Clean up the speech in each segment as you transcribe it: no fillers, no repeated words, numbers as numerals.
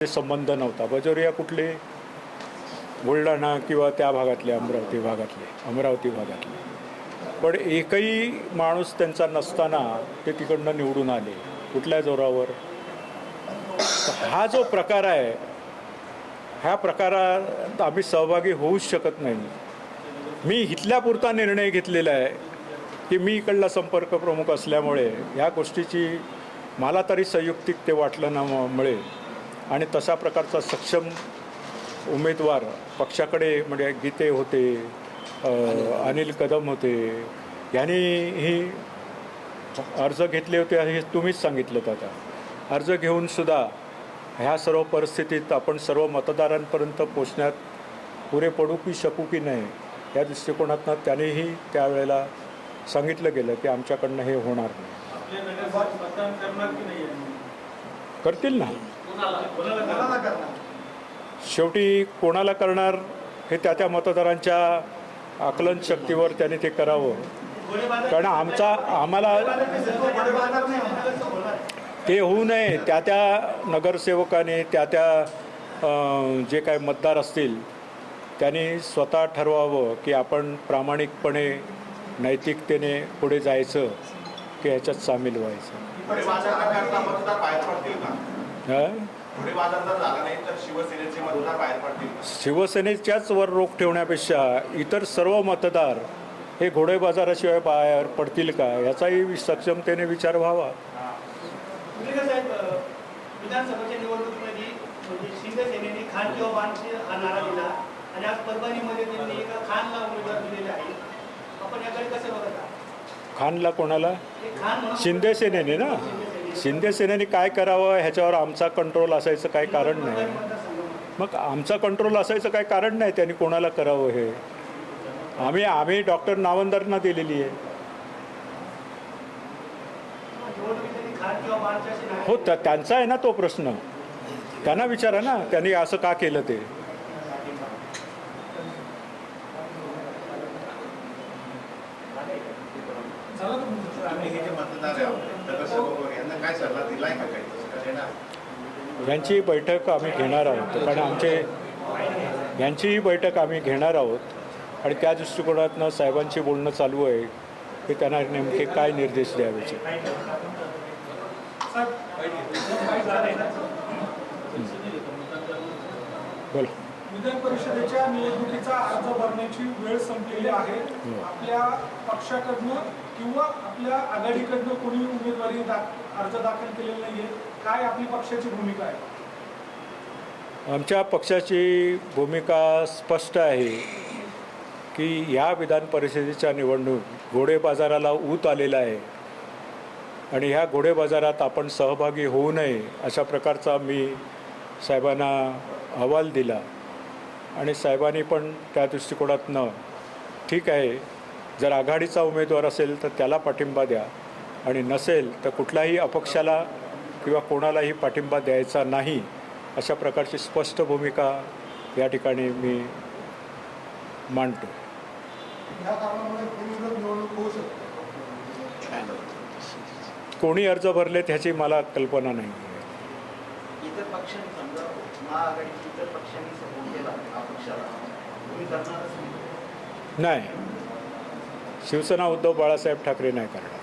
संबंध नव्हता. बजोरिया कुठले बुलढाणा किंवा त्या भागातले अमरावती भागातले पण एकही माणूस त्यांचा नसताना ते तिकडनं निवडून आले. कुठल्या जोरावर? हा जो प्रकार आहे ह्या प्रकारात आम्ही सहभागी होऊच शकत नाही. मी इथल्यापुरता निर्णय घेतलेला आहे की मी इकडला संपर्क प्रमुख असल्यामुळे ह्या गोष्टीची मला तरी संयुक्तिक ते वाटलं ना मिळेल आणि तशा प्रकारचा सक्षम उमेदवार पक्षाकडे म्हणजे गीते होते, अनिल कदम होते, यांनी ही अर्ज घेतले होते हे तुम्हीच सांगितलं. आता अर्ज घेऊनसुद्धा ह्या सर्व परिस्थितीत आपण सर्व मतदारांपर्यंत पोचण्यात पुरे पडू की शकू की नाही या दृष्टिकोनातनं त्यानेही त्यावेळेला सांगितलं गेलं की आमच्याकडनं हे होणार नाही. करतील ना. शेवटी कोणाला करणार हे त्या मतदारांच्या आकलन शक्तीवर त्याने ते करावं. कारण आम्हाला ते होऊ नये. त्या नगरसेवकाने त्या जे काय मतदार असतील त्यांनी स्वतः ठरवावं की आपण प्रामाणिकपणे नैतिकतेने पुढे जायचं की ह्याच्यात सामील व्हायचं. शिवसेनेच्याच वर रोख ठेवण्यापेक्षा इतर सर्व मतदार हे घोडे बाजाराशिवाय बाहेर पडतील का याचाही सक्षमतेने विचार व्हावा. विधानसभेच्या निवडणुकीमध्ये शिवसेनेने खान किंवा बाणचे हा नारा दिला आणि आज परभणीमध्ये त्यांनी एका खानला उमेदवार दिलेले आहे. आपण याकडे कसे बघता? खानला कोणाला? शिंदे सेनेने ना. शिंदे सेनेने काय करावं ह्याच्यावर आमचा कंट्रोल असायचं काही कारण नाही. मग आमचा कंट्रोल असायचं काही कारण नाही त्यांनी कोणाला करावं हे. आम्ही डॉक्टर नावंदरना दिलेली आहे. हो त्यांचा आहे ना तो प्रश्न. त्यांना विचारा ना त्यांनी असं का केलं ते. यांची बैठक आम्ही घेणार आहोत कारण यांचीही बैठक आम्ही घेणार आहोत आणि त्या दृष्टिकोनातनं साहेबांशी बोलणं चालू आहे की त्यांना नेमके काय निर्देश द्यावेचे. बोला. विधान परिषदेच्या निवडणुकीचा अर्ज भरण्याची वेळ संपलेली आहे. आपल्या पक्षाकडनं किंवा आपल्या आघाडीकडनं कोणी उमेदवारी अर्ज दाखल केलेला नाहीये. काय आपली पक्षाची भूमिका आहे? आमच्या पक्षाची भूमिका स्पष्ट आहे की या विधान परिषदेच्या निवडणूक घोडे बाजाराला ऊत आलेला आहे आणि ह्या घोडे बाजारात आपण सहभागी होऊ नये अशा प्रकारचा मी साहेबांना अहवाल दिला आणि साहेबांनी पण त्या दृष्टिकोनातनं ठीक आहे जर आघाडीचा उमेदवार असेल तर त्याला पाठिंबा द्या आणि नसेल तर कुठल्याही अपक्षाला किंवा कोणालाही पाठिंबा द्यायचा नाही अशा प्रकारची स्पष्ट भूमिका या ठिकाणी मी मांडतो. कोणी अर्ज भरलेत ह्याची मला कल्पना नाही. इतर पक्षांनी समजा महाआघाडीच्या इतर पक्षांनी सपोर्ट केला अपक्षाला तुम्ही करणारच नाही. शिवसेना उद्धव बाळासाहेब ठाकरे नाही करणार.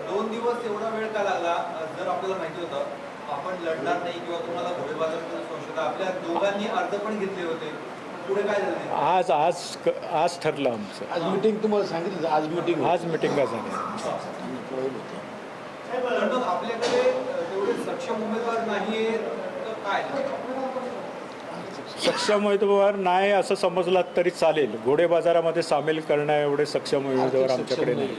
2 दिवस एवढा वेळ का लागला? जर आपल्याला माहिती होतं आपण लढणार नाही किंवा तुम्हाला घोडे बाजारात संशय आपल्या दोघांनी अर्ज पण घेतले होते, पुढे काय झालं? आज ठरलं आमचं. आज मीटिंग तुम्हाला सांगितलं. आज मिटिंगा झाल्या. मग आपल्याकडे तेवढे सक्षम उमेदवार नाहीये तर काय? सक्षम उमेदवार नाही असं समजलात तरी चालेल. घोडे बाजारामध्ये सामील करण्या एवढे सक्षम उमेदवार आमच्याकडे नाही.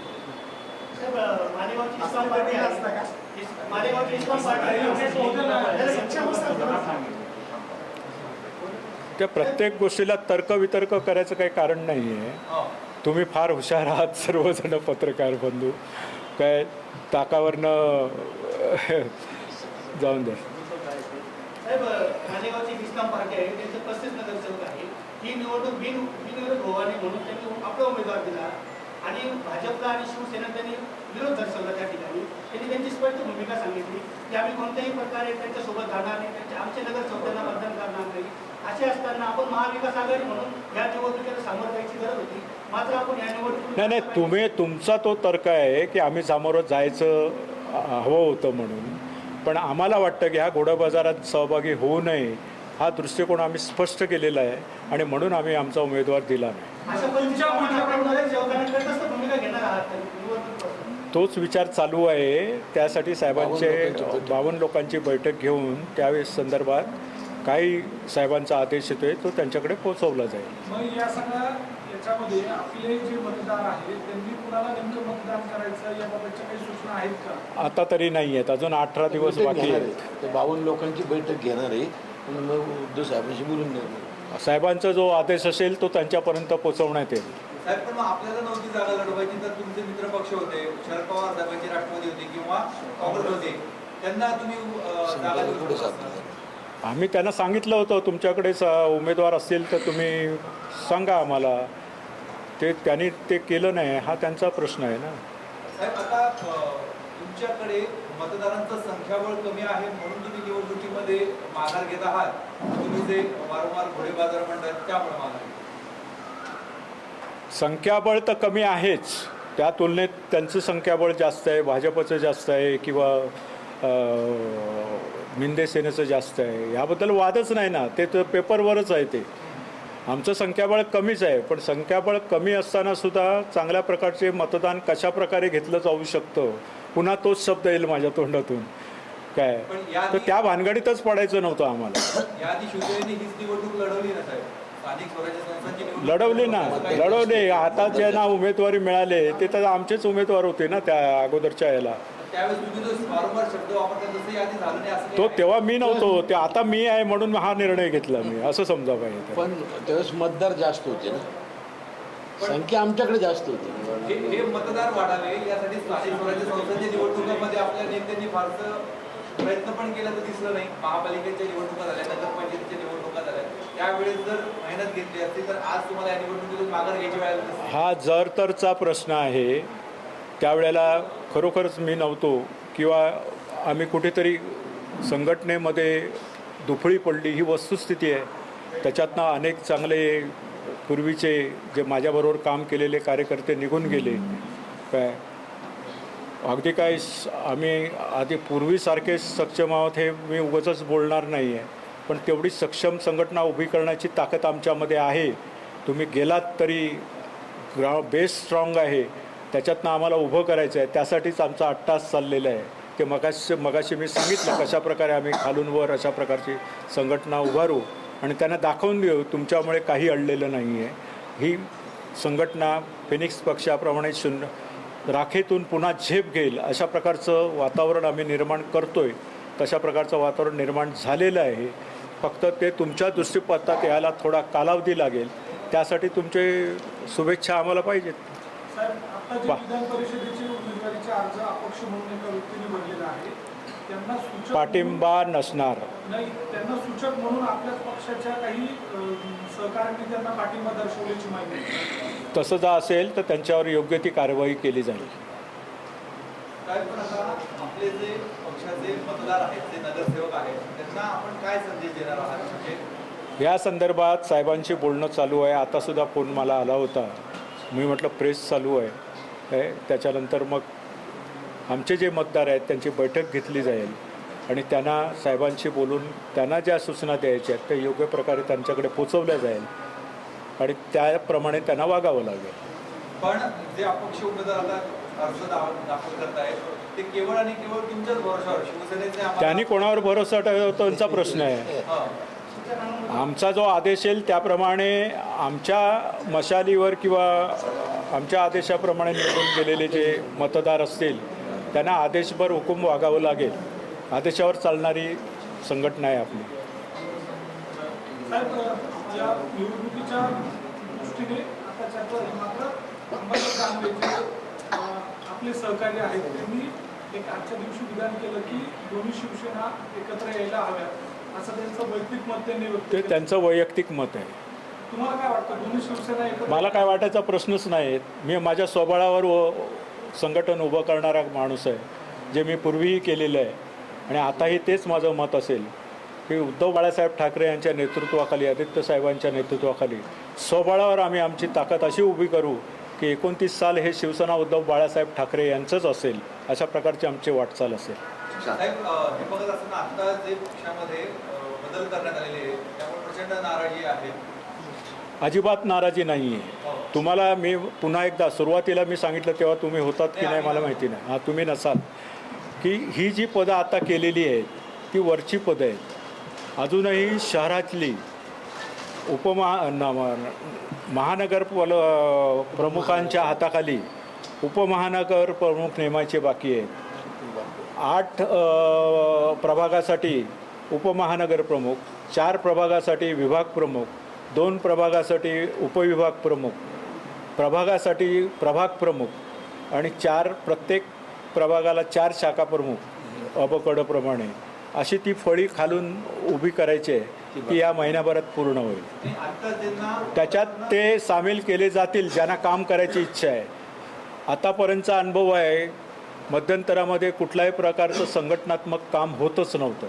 त्या प्रत्येक गोष्टीला तर्कवितर्क करायचं काही कारण नाही आहे. तुम्ही फार हुशार आहात सर्वजण पत्रकार बंधू. काय ताकावरनं जाऊन द्या. मालेगावची विस्काम पार्टी आहे त्यांचं 35 नगरसेवक आहे. ही निवडणूक बिनविरोध व्हावी म्हणून त्यांनी आपला उमेदवार दिला आणि भाजपला आणि शिवसेना त्यांनी विरोध दर्शवला त्या ठिकाणी. त्यांनी त्यांची स्पष्ट भूमिका सांगितली की आम्ही कोणत्याही प्रकारे त्यांच्यासोबत जाणार नाही, आमचे नगर चौथ्यांना मतदान करणार नाही. असे असताना आपण महाविकास आघाडी म्हणून या निवडणुकीला सामोरं जायची गरज होती. मात्र आपण या निवडणुकीत नाही तुमचा तो तर्क आहे की आम्ही सामोरं जायचं हवं होतं म्हणून, पण आम्हाला वाटतं की ह्या घोडाबाजारात सहभागी होऊ नये हा दृष्टिकोन आम्ही स्पष्ट केलेला आहे आणि म्हणून आम्ही आमचा उमेदवार दिला नाही. अशा परिस्थितीत सेवकांकडे भूमिका घेणार आहात निवडणूक. तोच विचार चालू आहे. त्यासाठी साहेबांचे 52 लोकांची बैठक घेऊन त्यावेळेस संदर्भात काही साहेबांचा आदेश येतोय तो त्यांच्याकडे पोहोचवला जाईल. मग या सगळ्या याच्यामध्ये आपले जे मतदार आहेत त्यांनी कुणाला नेमकं मतदान करायचं याबाबतच्या काही सूचना आहेत का? आता तरी नाही आहेत, अजून 18 दिवस बाकी आहेत. ते 52 लोकांची बैठक घेणार आहे आणि मग उद्धव साहेबांशी बोलून घेणार. साहेबांचा जो आदेश असेल तो त्यांच्यापर्यंत पोहोचवण्यात येईल. साहेब, पण मग आपल्याला नव्हती जागा लढवायची तर तुमचे मित्र पक्ष होते, शरद पवार साहेबांची राष्ट्रवादी होती किंवा काँग्रेस होते, त्यांना तुम्ही जागा पुढे देऊ साधणार. आम्ही त्यांना सांगितलं होतं तुमच्याकडेच उमेदवार असतील तर तुम्ही सांगा आम्हाला. त्यांनी ते केलं नाही हा त्यांचा प्रश्न आहे ना. साहेब, आता तुमच्याकडे मतदारांचं संख्याबळ कमी आहे म्हणून तुम्ही निवडणुकीमध्ये माघार घेत आहात. तुम्ही जे वारंवार घोडेबाजार म्हणतात त्यामुळे माघार. संख्याबळ तर कमी आहेच, त्या तुलनेत त्यांचं संख्याबळ जास्त आहे, भाजपचं जास्त आहे किंवा मिंदे सेनेचं जास्त आहे, याबद्दल वादच नाही ना. ते तर पेपरवरच आहे. ते आमचं संख्याबळ कमीच आहे, पण संख्याबळ कमी असतानासुद्धा चांगल्या प्रकारचे मतदान कशा प्रकारे घेतलं जाऊ शकतं, पुन्हा तोच शब्द येईल माझ्या तोंडातून काय. तर त्या भानगडीतच पडायचं नव्हतं आम्हाला. याआधी शिवसेनेने हीच निवडणूक लढवली ना साहेब, स्थानिक स्वराज्य संस्थांची निवडणूक लढवले. आता ज्यांना उमेदवारी मिळाले ते तर आमचेच उमेदवार होते ना त्या अगोदरच्या याला. त्यावेळेस तुम्ही जो वारंवार शब्द वापरता तसं याआधी झालं नाही असं तो काही तेव्हा मी नव्हतो, ते आता मी आहे म्हणून हा निर्णय घेतला मी, असं समजा पाहिजे. पण त्यावेळेस मतदार जास्त होते ना, संख्या आमच्याकडे जास्त होती. हे मतदार वाढावे यासाठी स्थानिक स्वराज्य संस्थांच्या निवडणुकांमध्ये आपल्या नेत्यांनी फारसं प्रयत्न पण केला तर दिसलं नाही. महापालिकेच्या निवडणुका झाल्या, नगरपंचायतीच्या निवडणुका झाल्या, त्यावेळेस जर मेहनत घेतली असती तर आज तुम्हाला या निवडणुकीतून माघार घ्यायची वेळ आली नसती. हा जर तरचा प्रश्न आहे. त्यावेळेला खरोखरच मी नव्हतो किंवा आम्ही कुठेतरी संघटनेमध्ये दुफळी पडली ही वस्तुस्थिती आहे. त्याच्यातनं अनेक चांगले पूर्वीचे जे माझ्याबरोबर काम केलेले कार्यकर्ते निघून गेले. काय अगदी काय आम्ही आधी पूर्वीसारखे सक्षम आहोत हे मी उगाचच बोलणार नाही आहे, पण तेवढी सक्षम संघटना उभी करण्याची ताकद आमच्यामध्ये आहे. तुम्ही गेलात तरी बेस स्ट्रॉंग आहे, त्याच्यातनं आम्हाला उभं करायचं आहे. त्यासाठीच आमचा 8 तास चाललेला आहे. ते मगाशी मी सांगितलं कशाप्रकारे आम्ही खालून वर अशा प्रकारची संघटना उभारू आणि त्यांना दाखवून देऊ तुमच्यामुळे काही अडलेलं नाही आहे. ही संघटना फिनिक्स पक्षाप्रमाणे राखेतून पुन्हा झेप घेईल अशा प्रकारचं वातावरण आम्ही निर्माण करतो आहे. तशा प्रकारचं वातावरण निर्माण झालेलं आहे. फक्त ते तुमच्या दृष्टिपथात यायला थोडा कालावधी लागेल. त्यासाठी तुमचे शुभेच्छा आम्हाला पाहिजेत. साहेब, आता जे विधान परिषदेचे उमेदवारीचे अर्ज अपक्ष म्हणून एका व्यक्तीने भरलेला आहे, त्यांना सूचक पाठिंबा नसणार. नाही, त्यांना सूचक म्हणून आपल्याच पक्षाच्या काही सहकाऱ्यांनी त्यांना पाठिंबा दर्शवल्याची माहिती आहे. तसं जर असेल तर त्यांच्यावर योग्य ती कारवाई केली जाईल. काय पण आता आपले जे पक्षाचे मतदार आहेत, जे नगरसेवक आहेत, त्यांना आपण काय संदेश देणार आहात? म्हणजे या संदर्भात साहेबांशी बोलणं चालू आहे. आतासुद्धा फोन मला आला होता. मी म्हटलं प्रेस चालू आहे, त्याच्यानंतर मग आमचे जे मतदार आहेत त्यांची बैठक घेतली जाईल आणि त्यांना साहेबांशी बोलून त्यांना ज्या सूचना द्यायच्या आहेत त्या योग्य प्रकारे त्यांच्याकडे पोचवल्या जाईल आणि त्याप्रमाणे त्यांना वागावं लागेल. पण जे अपक्ष उमेदवार आता अर्ज दाखल करतायत ते केवळ आणि केवळ तुमच्याच भरोशावर शिवसेनेचे त्यांनी कोणावर भरोसा ठेवतो त्यांचा प्रश्न आहे. आमचा जो आदेश येईल त्याप्रमाणे आमच्या मशालीवर किंवा आमच्या आदेशाप्रमाणे निवडून गेलेले जे मतदार असतील त्यांना आदेशभर हुकूम वागावं लागेल. आदेशावर चालणारी संघटना आहे आपली. साहेब, या निवडणुकीच्या दृष्टीने आता चर्चा झाली, मात्र अंबादास दानवे जे आपले सहकारी आहेत त्यांनी एक आजच्या दिवशी विधान केलं की दोन्ही शिवसेना एकत्र यायला हव्यात असं त्यांचं वैयक्तिक मत त्यांनी व्यक्त ते केलं. त्यांचं वैयक्तिक मत आहे. तुम्हाला काय वाटतं दोन्ही शिवसेना एकत्र? मला काय वाटायचा प्रश्नच नाही. मी माझ्या स्वबळावर संघटन उभं करणारा माणूस आहे, जे मी पूर्वीही केलेलं आहे आणि आताही तेच माझं मत असेल की उद्धव बाळासाहेब ठाकरे यांच्या नेतृत्वाखाली, आदित्य साहेबांच्या नेतृत्वाखाली स्वबळावर आम्ही आमची ताकद अशी उभी करू की 29 साल हे शिवसेना उद्धव बाळासाहेब ठाकरे यांचंच असेल, अशा प्रकारची आमची वाटचाल असेल. साहेब, हे बघत असताना आता जे पक्षामध्ये बदल करण्यात आलेले आहे त्यामुळे प्रचंड नाराजी आहे. अजिबात नाराजी नाही आहे. तुम्हाला मी पुन्हा एकदा सुरुवातीला मी सांगितलं तेव्हा तुम्ही होतात की नाही मला माहिती नाही. हां, तुम्ही नसाल. की ही जी पदं आता केलेली आहेत ती वरची पदं आहेत. अजूनही शहरातली महानगर प्रमुखांच्या हाताखाली उपमहानगर प्रमुख नेमायचे बाकी आहेत. 8 प्रभागासाठी उपमहानगर प्रमुख, 4 प्रभागासाठी विभाग प्रमुख, 2 प्रभागासाठी उपविभाग प्रमुख, प्रभागासाठी प्रभाग प्रमुख आणि 4 प्रत्येक प्रभागाला 4 शाखा प्रमुख अबकडप्रमाणे अशी ती फळी खालून उभी करायची आहे की या महिन्याभरात पूर्ण होईल. त्याच्यात ते सामील केले जातील ज्यांना काम करायची इच्छा आहे. आतापर्यंतचा अनुभव आहे, मध्यंतरामध्ये कुठल्याही प्रकारचं संघटनात्मक काम होतच नव्हतं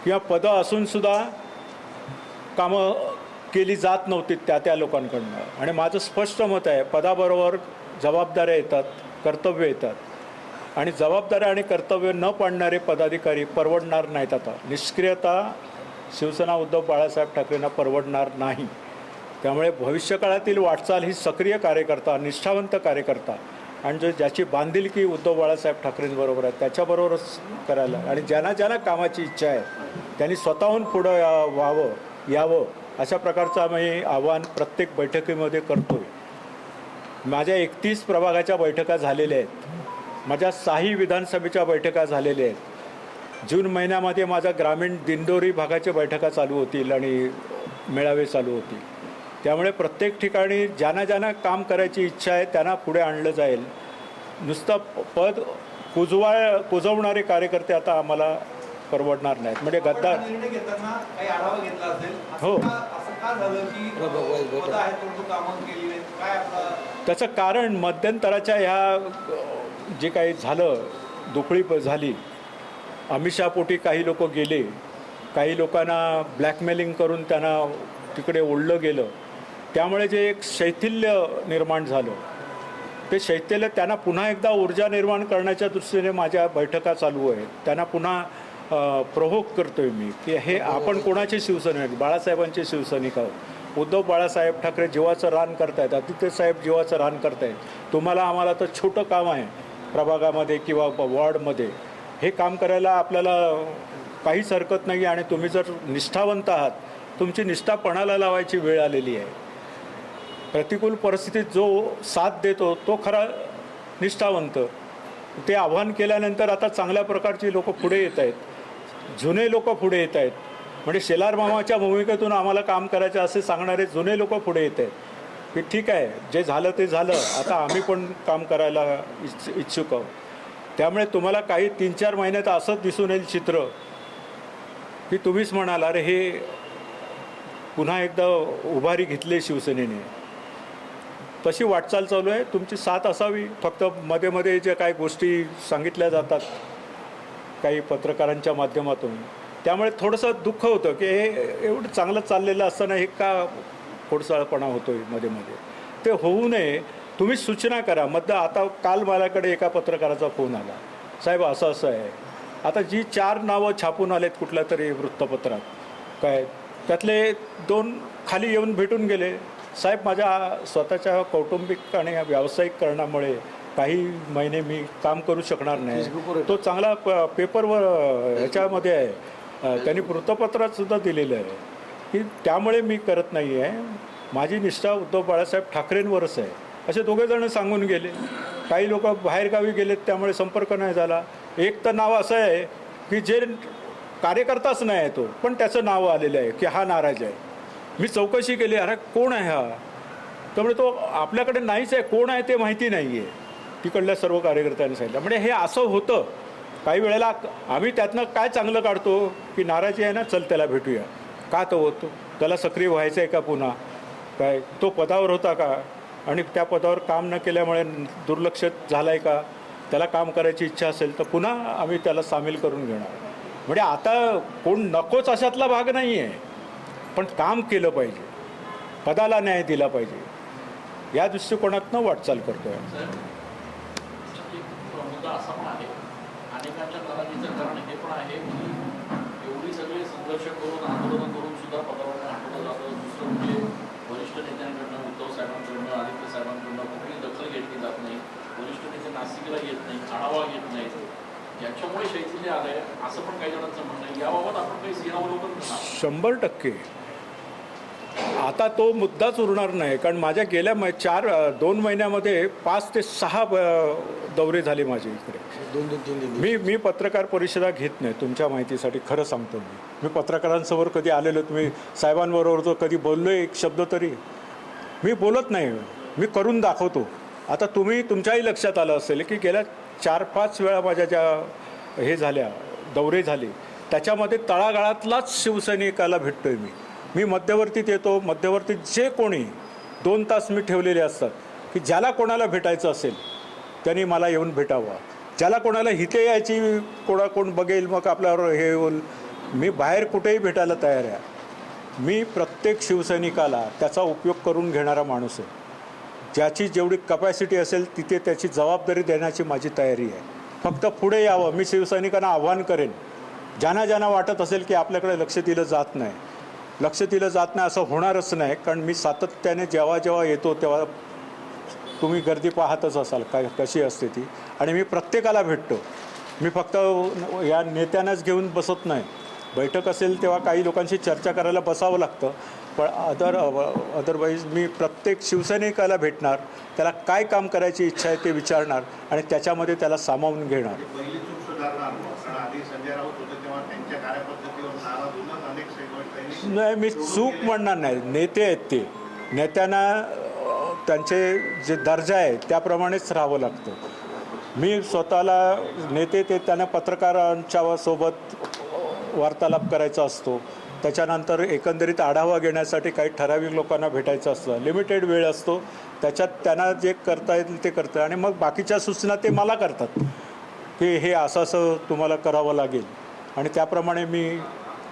किंवा पदं असूनसुद्धा कामं केली जात नव्हती त्या लोकांकडनं. आणि माझं स्पष्ट मत आहे, पदाबरोबर जबाबदाऱ्या येतात, कर्तव्य येतात आणि जबाबदाऱ्या आणि कर्तव्य न पाडणारे पदाधिकारी परवडणार नाहीत. आता निष्क्रियता शिवसेना उद्धव बाळासाहेब ठाकरेंना परवडणार नाही. त्यामुळे भविष्यकाळातील वाटचाल ही सक्रिय कार्यकर्ता, निष्ठावंत कार्यकर्ता आणि ज्याची बांधिलकी उद्धव बाळासाहेब ठाकरेंबरोबर आहे त्याच्याबरोबरच करायला, आणि ज्यांना कामाची इच्छा आहे त्यांनी स्वतःहून पुढं यावं अशा प्रकारचं आम्ही आव्हान प्रत्येक बैठकीमध्ये करतो आहे. माझ्या 31 प्रभागाच्या बैठका झालेल्या आहेत. माझ्या 6 विधानसभेच्या बैठका झालेल्या आहेत. जून महिन्यामध्ये माझा ग्रामीण दिंडोरी भागाच्या बैठका चालू होतील आणि मेळावे चालू होतील. त्यामुळे प्रत्येक ठिकाणी ज्यांना काम करायची इच्छा आहे त्यांना पुढे आणलं जाईल. नुसतं पद कुजवणारे कार्यकर्ते आता आम्हाला परवडणार नाहीत. म्हणजे गद्दार निर्णय घेताना काही आढावा घेतला असेल. हो. असं का झालं की पदं आहेत परंतु कामं केली नाहीत? काय आपला त्याचं कारण मध्यंतराच्या ह्या जे काही झालं, दुफळी झाली, आमिषापोटी काही लोक गेले, काही लोकांना ब्लॅकमेलिंग करून त्यांना तिकडे ओढलं गेलं. त्यामुळे जे एक शैथिल्य निर्माण झालं, ते शैथिल्य त्यांना पुन्हा एकदा ऊर्जा निर्माण करण्याच्या दृष्टीने माझ्या बैठका चालू आहेत. त्यांना पुन्हा प्रोव्होक करतोय मी की हे आपण कोणाचे शिवसैनिक, बाळासाहेबांचे शिवसैनिक आहोत. उद्धव बाळासाहेब ठाकरे जीवाचं रान करतायत, आदित्य साहेब जीवाचं रान करतायत. तुम्हाला आम्हाला तर छोटं काम आहे प्रभागामध्ये किंवा वॉर्डमध्ये, हे काम करायला आपल्याला काहीच हरकत नाही. आणि तुम्ही जर निष्ठावंत आहात, तुमची निष्ठा पणाला लावायची वेळ आलेली आहे. प्रतिकूल परिस्थितीत जो साथ देतो तो खरा निष्ठावंत. ते आव्हान केल्यानंतर आता चांगल्या प्रकारची लोक पुढे येत आहेत, जुने लोक पुढे येत आहेत. म्हणजे शेलार मामाच्या भूमिकेतून आम्हाला काम करायचं असे सांगणारे जुने लोक पुढे येत आहेत की ठीक आहे, जे झालं ते झालं, आता आम्ही पण काम करायला इच्छुक आहोत. त्यामुळे तुम्हाला काही 3-4 महिन्यात असंच दिसून येईल चित्र की तुम्हीच म्हणाल अरे हे पुन्हा एकदा उभारी घेतली शिवसेनेने. तशी वाटचाल चालू आहे. तुमची साथ असावी. फक्त मध्ये मध्ये जे काही गोष्टी सांगितल्या जातात काही पत्रकारांच्या माध्यमातून, त्यामुळे थोडंसं दुःख होतं की हे एवढं चांगलं चाललेलं असताना हे का खोडसाळपणा होतो आहे मध्ये मध्ये. ते होऊ नये. तुम्ही सूचना करा. आता काल माझ्याकडे एका पत्रकाराचा फोन आला, साहेब असं असं आहे. आता जी 4 नावं छापून आलेत कुठल्या तरी वृत्तपत्रात, काय त्यातले 2 खाली येऊन भेटून गेले, साहेब माझ्या स्वतःच्या कौटुंबिक आणि व्यावसायिक कारणामुळे काही महिने मी काम करू शकणार नाही. तो चांगला पेपरवर ह्याच्यामध्ये आहे, त्यांनी वृत्तपत्रातसुद्धा दिलेलं आहे की त्यामुळे मी करत नाही आहे, माझी निष्ठा उद्धव बाळासाहेब ठाकरेंवरच आहे, असे दोघेजण सांगून गेले. काही लोक बाहेरगावी गेलेत त्यामुळे संपर्क नाही झाला. एक तर नाव असं आहे की जे कार्यकर्ताच नाही आहे तो, पण त्याचं नाव आलेलं आहे की हा नाराज आहे. मी चौकशी केली, अरे कोण आहे हा, त्यामुळे तो आपल्याकडे नाहीच आहे, कोण आहे ते माहिती नाही आहे. तिकडल्या सर्व कार्यकर्त्यांनी सांगितलं. म्हणजे हे असं होतं. काही वेळेला आम्ही त्यातनं काय चांगलं काढतो की नाराजी आहे ना, चल त्याला भेटूया. का तो होतो, त्याला सक्रिय व्हायचं आहे का पुन्हा, काय तो पदावर होता का, आणि त्या पदावर काम न केल्यामुळे दुर्लक्षित झालं आहे का, त्याला काम करायची इच्छा असेल तर पुन्हा आम्ही त्याला सामील करून घेणार. म्हणजे आता कोण नकोच अशातला भाग नाही आहे, पण काम केलं पाहिजे, पदाला न्याय दिला पाहिजे, या दृष्टिकोनातनं वाटचाल करतो आहे. मुद्दा असा पण आहे, अनेकांच्या नाराजीचं कारण हे पण आहे की एवढी सगळे संघर्ष करून आंदोलन करून सुद्धा पदावर हटवलं जातं. दुसरं म्हणजे वरिष्ठ नेत्यांकडनं, उद्धव साहेबांकडनं, आदित्य साहेबांकडनं कुठली दखल घेतली जात नाही. वरिष्ठ नेते नाशिकला येत नाही, आढावा घेत नाहीत. याच्यामुळे शैथिल्य आलंय असं पण काही जणांचं म्हणणं आहे. याबाबत आपण काही सिंहावलोकन करणार? 100%. आता तो मुद्दाच उरणार नाही, कारण माझ्या गेल्या 2 महिन्यामध्ये 5 ते 6 दौरे झाले माझे इकडे. 2-3 दिवस. मी पत्रकार परिषदा घेत नाही, तुमच्या माहितीसाठी खरं सांगतो. मी पत्रकारांसमोर कधी आलेलो, तुम्ही साहेबांबरोबर तर कधी बोललो एक शब्द तरी? मी बोलत नाही, मी करून दाखवतो. आता तुमच्याही लक्षात आलं असेल की गेल्या 4-5 वेळा माझ्या ज्या हे झाल्या दौरे झाले त्याच्यामध्ये तळागाळातलाच शिवसैनिकाला भेटतो आहे मी मध्यवर्तीत येतो. मध्यवर्तीत जे कोणी 2 तास मी ठेवलेले असतात की ज्याला कोणाला भेटायचं असेल त्यांनी मला येऊन भेटावं. ज्याला कोणाला इथे यायची कोण बघेल मग आपल्यावर हे होईल, मी बाहेर कुठेही भेटायला तयार आहे. मी प्रत्येक शिवसैनिकाला त्याचा उपयोग करून घेणारा माणूस आहे. ज्याची जेवढी कपॅसिटी असेल तिथे त्याची जबाबदारी देण्याची माझी तयारी आहे. फक्त पुढे यावं. मी शिवसैनिकांना आव्हान करेन, ज्यांना वाटत असेल की आपल्याकडे लक्ष दिलं जात नाही असं होणारच नाही. कारण मी सातत्याने जेव्हा येतो तेव्हा तुम्ही गर्दी पाहतच असाल काय कशी असते ती, आणि मी प्रत्येकाला भेटतो. मी फक्त या नेत्यांनाच घेऊन बसत नाही. बैठक असेल तेव्हा काही लोकांशी चर्चा करायला बसावं लागतं, पण अदरवाईज मी प्रत्येक शिवसैनिकाला भेटणार, त्याला काय काम करायची इच्छा आहे ते विचारणार आणि त्याच्यामध्ये त्याला सामावून घेणार. पहिली चूक सुधारणार, कारण आधी संजय राऊत होते तेव्हा त्यांच्या कार्यपद्धतीवर नाराज होऊन अनेक सैनिक. नाही, मी चूक म्हणणार नाही. नेते आहेत ते, नेत्यांना त्यांचे जे दर्जा आहे त्याप्रमाणेच राहावं लागतं. मी स्वतःला नेते ते त्यांना पत्रकारांच्या सोबत वार्तालाप करायचा असतो. त्याच्यानंतर एकंदरीत आढावा घेण्यासाठी काही ठराविक लोकांना भेटायचं असतं. लिमिटेड वेळ असतो, त्याच्यात त्यांना जे करता येईल ते करतं आणि मग बाकीच्या सूचना ते मला करतात की हे असं तुम्हाला करावं लागेल आणि त्याप्रमाणे मी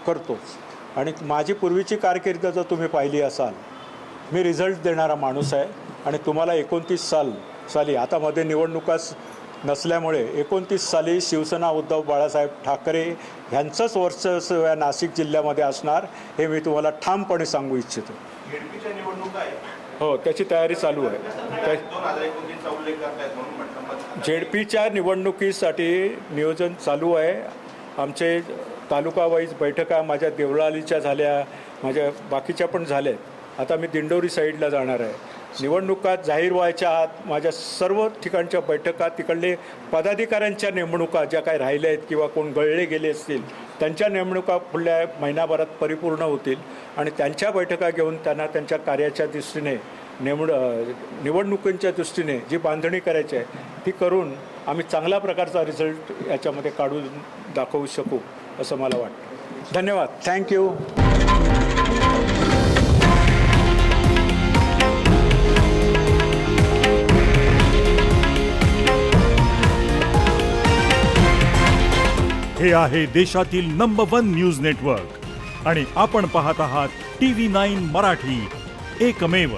करतोच. आणि माझी पूर्वीची कारकीर्द जर तुम्ही पाहिली असाल, मी रिझल्ट देणारा माणूस आहे. आणि तुम्हाला 29 साली आता मध्ये निवडणुकाच नसल्यामुळे 29 साली शिवसेना उद्धव बाळासाहेब ठाकरे ह्यांचंच वर्चस्व या नाशिक जिल्ह्यामध्ये असणार हे मी तुम्हाला ठामपणे सांगू इच्छितो. झेडपीच्या निवडणुका आहे, हो, त्याची तयारी चालू आहे. 2019चा उल्लेख करतायत म्हणून म्हटलं. झेडपीच्या निवडणुकीसाठी नियोजन चालू आहे. आमचे तालुका वाईज बैठका माझ्या देवळालीच्या झाल्या, माझ्या बाकीच्या पण झाल्यात. आता मी दिंडोरी साईडला जाणार आहे. निवडणुका जाहीर व्हायच्या आत माझ्या सर्व ठिकाणच्या बैठका, तिकडले पदाधिकाऱ्यांच्या नेमणुका ज्या काही राहिल्या आहेत किंवा कोण गळले गेले असतील त्यांच्या नेमणुका पुढल्या महिनाभरात परिपूर्ण होतील आणि त्यांच्या बैठका घेऊन त्यांना त्यांच्या कार्याच्या दृष्टीने निवडणुकींच्या दृष्टीने जी बांधणी करायची आहे ती करून आम्ही चांगल्या प्रकारचा रिझल्ट याच्यामध्ये काढून दाखवू शकू असं मला वाटतं. धन्यवाद. थँक्यू. हे आहे देशातील नंबर 1 न्यूज नेटवर्क आणि आपण पाहत आहात TV9 मराठी, एकमेव.